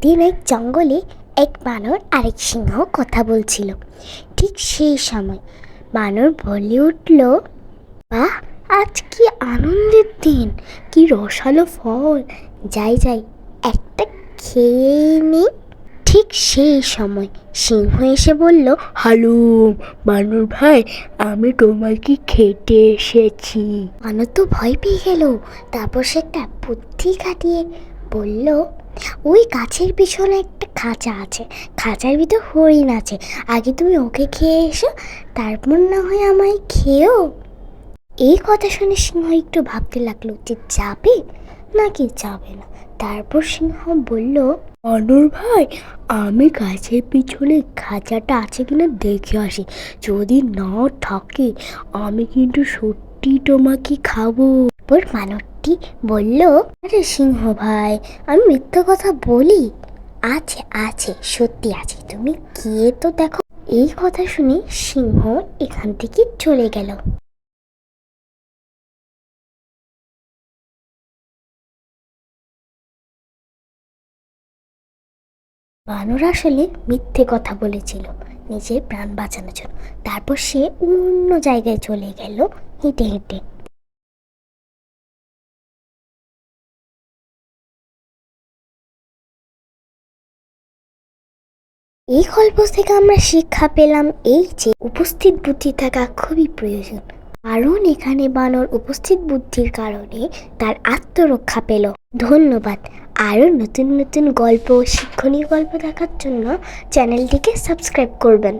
একদিন এক জঙ্গলে এক বানর আরেক সিংহ কথা বলছিল। ঠিক সেই সময় বানর বলে উঠল, বাহ, আজ কি আনন্দের দিন, কি রসালো ফল, যাই যাই একটা খেয়ে নি। ঠিক সেই সময় সিংহ এসে বলল, হ্যালো বানর ভাই, আমি তোমাকে খেতে এসেছি। বানর তো ভয় পেয়ে গেল। তারপর সে একটা বুদ্ধি খাটিয়ে বলল, ওই গাছের পিছনে একটা খাঁচা আছে, খাঁচার ভিতর হরিণ আছে, আগে তুমি ওকে খেয়ে এসো, তারপর না হয় আমায় খেয়েও। এই কথা শুনে সিংহ একটু ভাবতে লাগলো যে যাবে নাকি যাবে না। তারপর সিংহ বলল, বানর ভাই, আমি গাছের পিছনে খাঁচাটা আছে কিনা দেখে আসি, যদি না থাকে আমি কিন্তু সত্যি তোমাকে খাবো। তারপর বানরটি বলল, আরে সিংহ ভাই, আমি মিথ্যা কথা বলি? আছে আছে, সত্যি আছে, তুমি গিয়ে তো দেখো। এই কথা শুনে সিংহ এখান থেকে চলে গেল। বানর আসলে মিথ্যে কথা বলেছিল নিজের প্রাণ বাঁচানোর জন্য। তারপর সে অন্য জায়গায় চলে গেল হেঁটে হেঁটে। এই গল্প থেকে আমরা শিক্ষা পেলাম এই যে উপস্থিত বুদ্ধি থাকা খুবই প্রয়োজন, কারণ এখানে বানর উপস্থিত বুদ্ধির কারণে তার আত্মরক্ষা পেল। ধন্যবাদ। আরও নতুন নতুন গল্প, শিক্ষণীয় গল্প দেখার জন্য চ্যানেলটিকে সাবস্ক্রাইব করবেন।